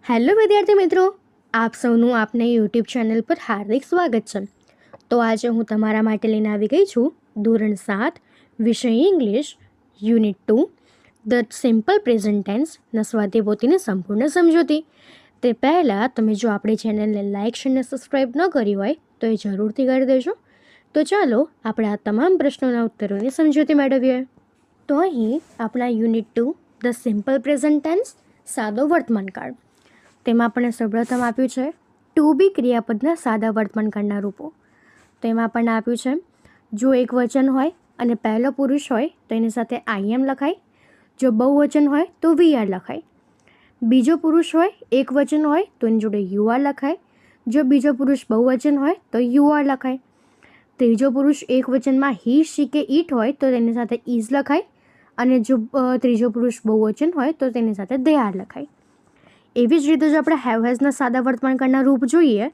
Hello વિદ્યાર્થી મિત્રો, આપ સૌનું આપને યુટ્યુબ ચેનલ પર હાર્દિક સ્વાગત છે. તો આજે હું તમારા માટે લઈને આવી ગઈ છું ધોરણ 7 વિષય English unit 2 the simple present ટેન્સના સ્વાધ્યાયપોથીની સંપૂર્ણ સમજૂતી. તે પહેલાં તમે જો આપણી ચેનલને લાઇક અને સબસ્ક્રાઈબ ન કરી હોય તો એ જરૂરથી કરી દેજો. તો ચાલો આપણે આ તમામ પ્રશ્નોના ઉત્તરોની સમજૂતી મેળવીએ. તો અહીં આપણા unit 2 the simple present tense સાદો વર્તમાનકાળ, તેમાં આપણને સૌપ્રથમ આપ્યું છે ટુ બી ક્રિયાપદના સાદા વર્તમાનકાળના રૂપો. તો એમાં આપણને આપ્યું છે જો એક વચન હોય અને પહેલો પુરુષ હોય તો એની સાથે આઈ એમ લખાય. જો બહુવચન હોય તો વી આર લખાય. બીજો પુરુષ હોય એક વચન હોય તો એની જોડે યુ આર લખાય. જો બીજો પુરુષ બહુવચન હોય તો યુ આર લખાય. ત્રીજો પુરુષ એક વચનમાં હી શી કે ઈટ હોય તો તેની સાથે ઇઝ લખાય. અને જો ત્રીજો પુરુષ બહુવચન હોય તો તેની સાથે દે આર લખાય. એવી જ રીતે જો આપણે હેવ હેઝના સાદા વર્તમાનકાળના રૂપ જોઈએ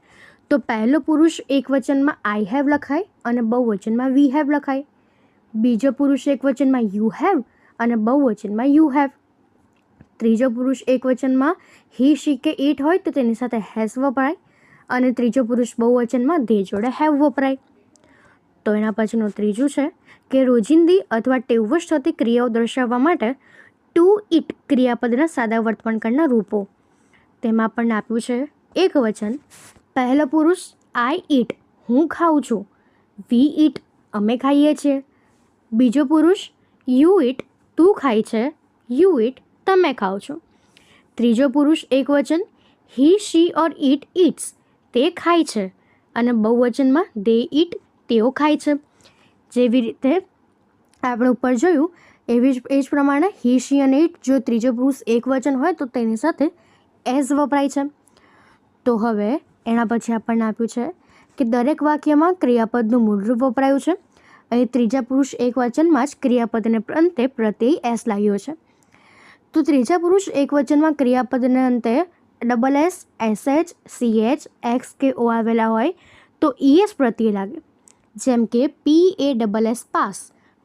તો પહેલો પુરુષ એક વચનમાં આઈ હેવ લખાય અને બહુવચનમાં વી હેવ લખાય. બીજો પુરુષ એક વચનમાં યુ હેવ અને બહુવચનમાં યુ હેવ. ત્રીજો પુરુષ એક વચનમાં હી શી કે ઇટ હોય તો તેની સાથે હેઝ વપરાય અને ત્રીજો પુરુષ બહુવચનમાં દે જોડે હેવ વપરાય. તો એના પછીનું ત્રીજું છે કે રોજિંદી અથવા ટેવવશ થતી ક્રિયાઓ દર્શાવવા માટે ટુ ઇટ ક્રિયાપદના સાદા વર્તમાનકાળના રૂપો. તેમાં આપણને આપ્યું છે એક વચન પહેલો પુરુષ આઈ ઈટ હું ખાઉં છું. વી ઈટ અમે ખાઈએ છીએ. બીજો પુરુષ યુ ઈટ તું ખાય છે. યુ ઈટ તમે ખાઓ છો. ત્રીજો પુરુષ એક વચન હી શી ઓર ઈટ ઈટ્સ તે ખાય છે અને બહુવચનમાં દે ઈટ તેઓ ખાય છે. જેવી રીતે આપણે ઉપર જોયું એ જ પ્રમાણે હી શી અને ઈટ જો ત્રીજો પુરુષ એક વચન હોય તો તેની સાથે એઝ વપરાય છે. તો હવે એના પછી આપણને આપ્યું છે કે દરેક વાક્યમાં ક્રિયાપદનું મૂળરૂપ વપરાયું છે. અહીં ત્રીજા પુરુષ એક વચનમાં જ ક્રિયાપદને અંતે પ્રત્યય એસ લાગ્યો છે. તો ત્રીજા પુરુષ એક વચનમાં ક્રિયાપદને અંતે double S, S H, C H, x કે ઓ આવેલા હોય તો ઈએસ પ્રત્યય લાગે. જેમ કે P A double S pass,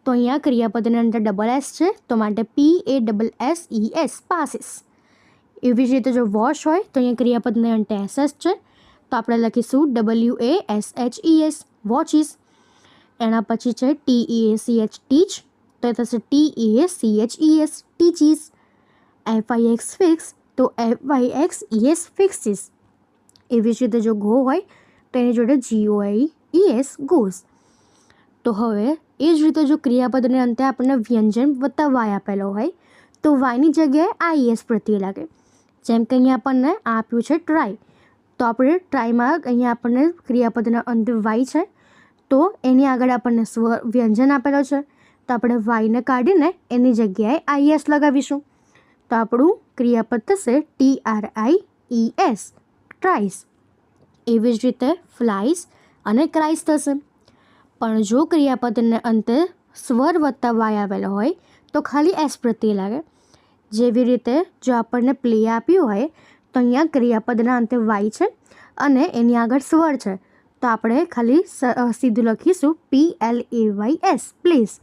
તો અહીંયા ક્રિયાપદને અંતે ડબલ એસ છે તો માટે P A double S E S passes. એવી જ રીતે જો વોશ હોય તો અહીંયા ક્રિયાપદને અંતે એસ છે તો આપણે લખીશું WASHES વોચીસ. એના પછી છે TEACH ટીચ તો એ થશે TEACHES ટીચીસ. FIX ફિક્સ તો FIXES ફિક્સીસ. એવી જ રીતે જો ગો હોય તો એની જોડે GOIES ગોઝ. તો હવે એ જ રીતે જો ક્રિયાપદને અંતે આપણને વ્યંજન વત્તા વાય આપેલો હોય તો વાયની જગ્યાએ IES પ્રત્યય લાગે. જેમ કે અહીંયા આપણને આપ્યું છે ટ્રાય, તો આપણે ટ્રાયમાં અહીંયા આપણને ક્રિયાપદના અંતે વાય છે તો એની આગળ આપણને વ્યંજન આપેલો છે તો આપણે વાયને કાઢીને એની જગ્યાએ IES લગાવીશું. તો આપણું ક્રિયાપદ થશે TRIES ટ્રાઇસ. એવી જ રીતે ફ્લાઇસ અને ક્રાઇસ થશે. પણ જો ક્રિયાપદને અંતે સ્વર વત્તા વાય આવેલો હોય તો ખાલી એસ પ્રત્યય લાગે. જેવી રીતે જો આપણને પ્લે આપ્યું હોય તો અહીંયા ક્રિયાપદના અંતે વાય છે અને એની આગળ સ્વર છે તો આપણે ખાલી સીધું લખીશું PLAYS પ્લીઝ.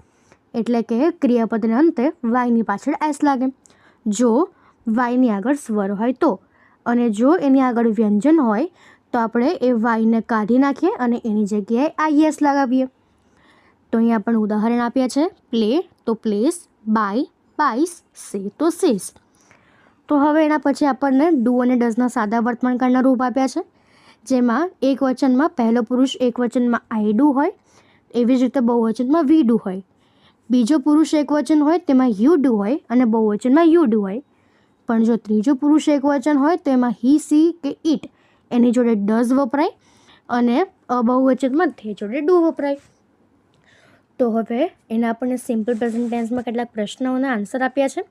એટલે કે ક્રિયાપદના અંતે વાયની પાછળ એસ લાગે જો વાયની આગળ સ્વર હોય તો. અને જો એની આગળ વ્યંજન હોય તો આપણે એ વાયને કાઢી નાખીએ અને એની જગ્યાએ IES લગાવીએ. તો અહીંયા આપણને ઉદાહરણ આપ્યા છે પ્લે તો પ્લેસ, બાય બાઈસ, સે તો સેસ. તો હવે એના પછી આપણને ડુ અને ડઝના સાદા વર્તમાનકાળના રૂપ આપ્યા છે જેમાં એક વચનમાં પહેલો પુરુષ એક વચનમાં આઈ ડુ હોય. એવી જ રીતે બહુવચનમાં વી ડુ હોય. બીજો પુરુષ એક વચન હોય તેમાં યુ ડુ હોય અને બહુવચનમાં યુ ડુ હોય. પણ જો ત્રીજો પુરુષ એક વચન હોય તો એમાં હી સી કે ઈટ એની જોડે ડઝ વપરાય અને બહુવચનમાં તે જોડે ડુ વપરાય. તો હવે એના આપણને સિમ્પલ પ્રેઝન્ટ ટેન્સમાં કેટલાક પ્રશ્નોના આન્સર આપ્યા છે.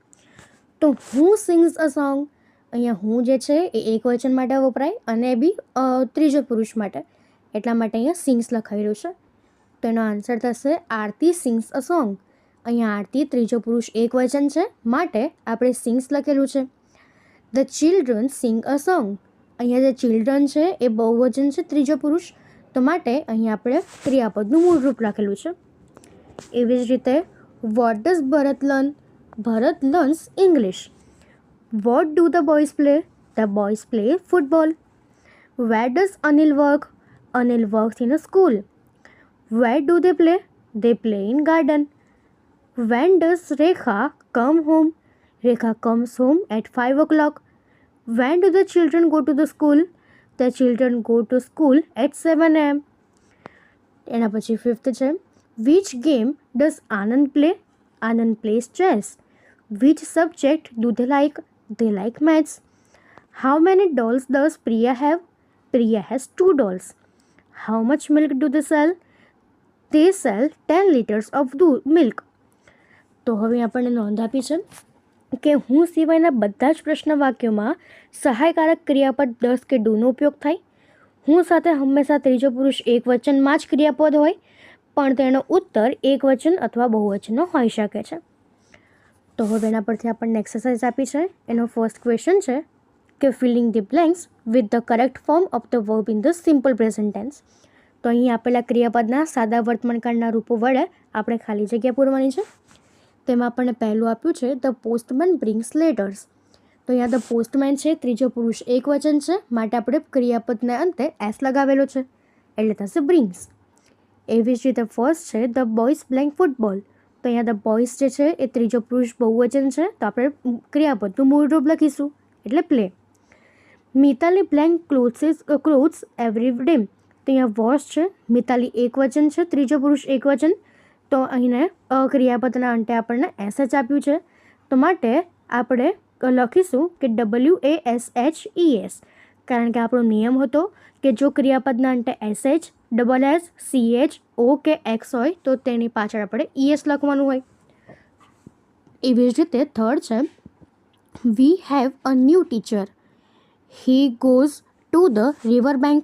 તો હું સિંગ્સ અ સોંગ, અહીંયા હું જે છે એ એક વચન માટે વપરાય અને એ બી ત્રીજો પુરુષ માટે, એટલા માટે અહીંયા સિંગ્સ લખાયેલું છે. તો એનો આન્સર થશે આરતી સિંગ્સ અ સોંગ. અહીંયા આરતી ત્રીજો પુરુષ એક વચન છે માટે આપણે સિંગ્સ લખેલું છે. The children sing a song, અહીંયા જે ચિલ્ડ્રન છે એ બહુવચન છે ત્રીજો પુરુષ તો માટે અહીંયા આપણે ક્રિયાપદનું મૂળરૂપ લખેલું છે. એવી જ રીતે what does Bharat learn, Bharat learns English. What do the boys play, The boys play football. Where does Anil work? Anil works in a school. Where do they play? They play in garden. When does Rekha come home? Rekha comes home at 5 o'clock. When do the children go to the school? The children go to school at 7 a.m. એના પછી fifth છે, which game does Anand play? Anand plays chess. Which subject do they like? They like maths. How many dolls does Priya have? Priya has 2 dolls. How much milk do they sell? They sell 10 liters of milk. તો હવે આપણને નોંધ આપી છે કે હું સિવાયના બધા જ પ્રશ્ન વાક્યોમાં સહાયકારક ક્રિયાપદ દસ કે ડુનો ઉપયોગ થાય. હું સાથે હંમેશા ત્રીજો પુરુષ એક વચનમાં જ ક્રિયાપદ હોય, પણ તેનો ઉત્તર એક વચન અથવા બહુવચનનો હોઈ શકે છે. તો હવે એના પરથી આપણને એક્સરસાઇઝ આપી છે. એનો ફર્સ્ટ ક્વેશ્ચન છે કે filling the blanks with the correct form of the verb in the simple present tense. તો અહીં આપેલા ક્રિયાપદના સાદા વર્તમાનકાળના રૂપો વડે આપણે ખાલી જગ્યા પૂરવાની છે. તેમાં આપણને પહેલું આપ્યું છે ધ પોસ્ટમેન બ્રિંગ્સ લેટર્સ. તો અહીંયા ધ પોસ્ટમેન છે, ત્રીજો પુરુષ એક વચન છે, માટે આપણે ક્રિયાપદના અંતે એસ લગાવેલો છે એટલે થશે બ્રિંગ્સ. એવી જ રીતે ફર્સ્ટ છે ધ બોયઝ પ્લેઇંગ ફૂટબોલ. તો અહીંયા ધ બોયઝ જે છે એ ત્રીજો પુરુષ બહુવચન છે, તો આપણે ક્રિયાપદનું મૂળ રૂપ લખીશું એટલે play. Mitali playing clothes every day. તો અહીંયા વોશ છે, મિતાલી એક વચન છે, ત્રીજો પુરુષ એક વચન, તો અહીંને ક્રિયાપદના અંતે આપણને એસ એચ આપ્યું છે, તો માટે આપણે લખીશું કે WASHES, કારણ કે આપણો નિયમ હતો કે જો ક્રિયાપદના અંતે SH, SS, CH, O કે X હોય તો તેની પાછળ આપણે ES લખવાનું હોય. એવી જ રીતે થર્ડ છે we have a new teacher. He goes to the river bank.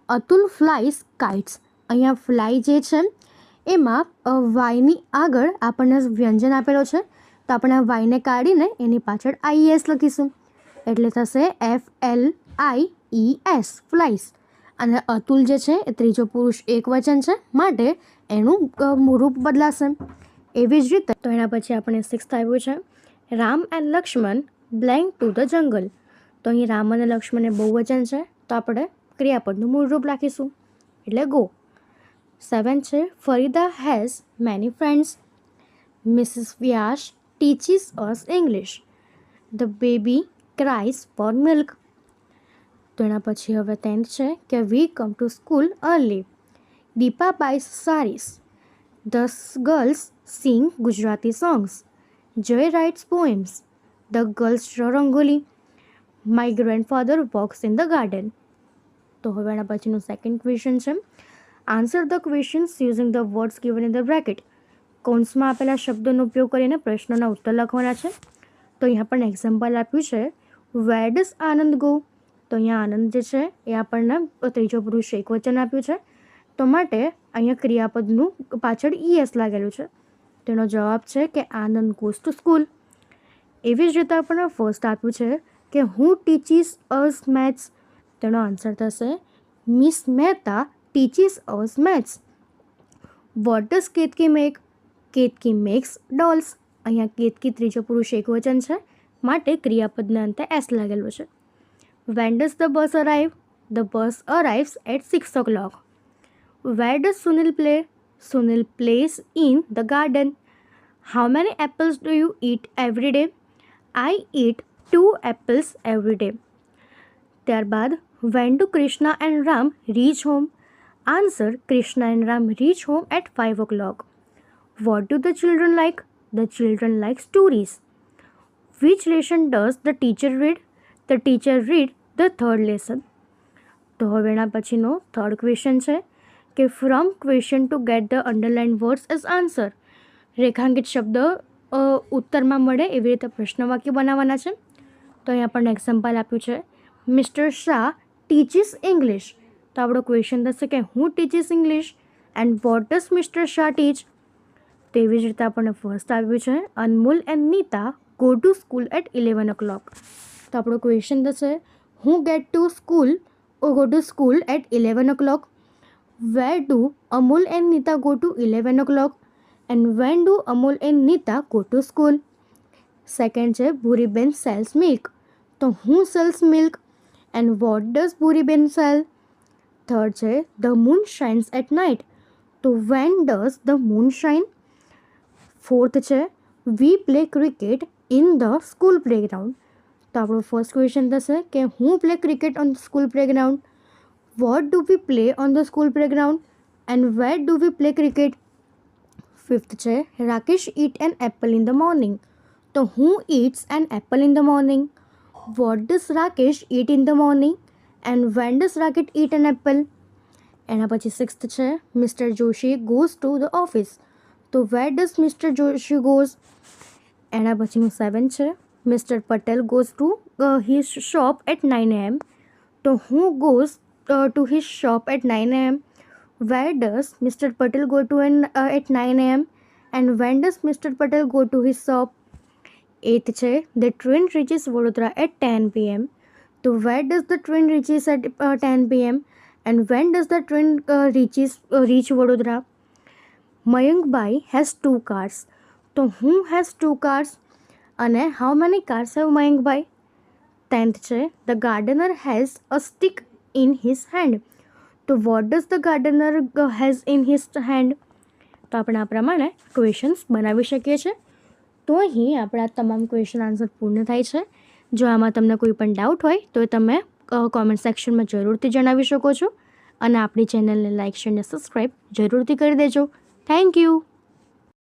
Atul flies kites. અહીંયા ફ્લાય જે છે એમાં વાયની આગળ આપણને વ્યંજન આપેલો છે, તો આપણે આ વાયને કાઢીને એની પાછળ IES લખીશું એટલે થશે FLIES ફ્લાઇસ. અને અતુલ જે છે એ ત્રીજો પુરુષ એક વચન છે, માટે એનું રૂપ બદલાશે. એવી જ રીતે તો એના પછી આપણે સિક્સ્થ આવ્યું છે Ram and Lakshman blank to the jungle. તો અહીં રામ અને લક્ષ્મણ એ બહુવચન છે, તો આપણે ક્રિયાપદનું મૂળ રૂપ લખીશું એટલે ગો. 7 છે Farida has many friends. Mrs Vyas teaches us English. The baby cries for milk. તો એના પછી હવે 10th છે કે we come to school early. Deepa buys saris. The girls sing Gujarati songs. Jay writes poems. The girls draw rangoli. My grandfather walks in the garden. તો હવે એના પછીનું સેકન્ડ ક્વેશ્ચન છે answer the questions using the words given in the bracket. કૌંસમાં આપેલા શબ્દોનો ઉપયોગ કરીને પ્રશ્નોના ઉત્તર લખવાના છે. તો અહીંયા આપણને એક્ઝામ્પલ આપ્યું છે વેર ડઝ આનંદ ગો. તો અહીંયા આનંદ જે છે એ આપણને ત્રીજો પુરુષ એક વચન આપ્યું છે, તો માટે અહીંયા ક્રિયાપદનું પાછળ ES લાગેલું છે. તેનો જવાબ છે કે આનંદ ગોઝ ટુ સ્કૂલ. એવી જ રીતે આપણને ફર્સ્ટ આપ્યું છે કે હું ટીચીસ અસ મેથ્સ. તેનો આન્સર થશે miss Mehta teaches us maths. What does Ketaki make? Ketaki makes dolls. અહીંયા કેતકી ત્રીજો પુરુષ એક વચન છે, માટે ક્રિયાપદના અંતે એસ લાગેલું છે. When does the bus arrive? The bus arrives at 6 o'clock. Where does Sunil play? Sunil plays in the garden. How many apples do you eat every day? I eat 2 apples every day. ત્યારબાદ when do Krishna and Ram reach home? Answer Krishna and Ram reach home at 5 o'clock. What do the children like? The children like stories. Which lesson does the teacher read? The teacher read the third lesson. તો હવે એના પછીનો third question છે કે from question two get the underline words as answer. રેખાંકિત શબ્દ ઉત્તરમાં મળે એવી રીતે પ્રશ્ન વાક્ય બનાવવાના છે. તો અહીં આપણને એક્ઝામ્પલ આપ્યું છે મિસ્ટર શાહ ટીચીસ ઇંગ્લિશ. તો આપણો ક્વેશ્ચન થશે કે હું teaches English and what does Mr Shah teach. તેવી જ રીતે આપણને ફર્સ્ટ આવ્યું છે Anmol and Nita go to school at 11 o'clock. તો આપણો ક્વેશ્ચન થશે હું go to school at 11 o'clock. Where do Amol and Nita go to 11 o'clock and when do Amol and Nita go to school. Second છે ભૂરીબેન સેલ્સ મિલ્ક. તો હું sells milk and what does Bhuriben cell. Third છે the moon shines at night, તો when does the moon shine. Fourth છે we play cricket in the school playground. તો આપણો first question થશે કે હું play cricket on school playground. What do we play on the school playground and where do we play cricket. Fifth છે Rakesh eat an apple in the morning, તો હું eats an apple in the morning. What does Rakesh it in the morning and when does Rakesh eat an apple. એના પછી sixth છે Mr Joshi goes to the office, તો where does Mr Joshi goes. એના પછીનું 7 છે Mr Patel goes to his shop at 9 AM, તો હું goes to his shop at 9 AM. Where does Mr Patel go to at 9 AM and when does Mr Patel go to his shop. 8th છે the train રીચીસ Vadodara at 10 PM, તો where does the train reaches at 10 PM and when does the train reach Vadodara. Mayankbhai has 2 cars, તો હું has 2 cars અને how many cars have Mayankbhai. 10th છે the gardener has a stick in his hand, તો what does the gardener has in his hand. તો આપણે આ પ્રમાણે questions બનાવી શકીએ છીએ. તો અહીં આપણા તમામ ક્વેશ્ચન આન્સર પૂર્ણ થાય છે. જો આમાં તમને કોઈ પણ ડાઉટ હોય તો તમે કોમેન્ટ સેક્શનમાં જરૂરથી જણાવી શકો છો અને આપણી ચેનલને લાઇક શેર અને સબસ્ક્રાઈબ જરૂરથી કરી દેજો. Thank you.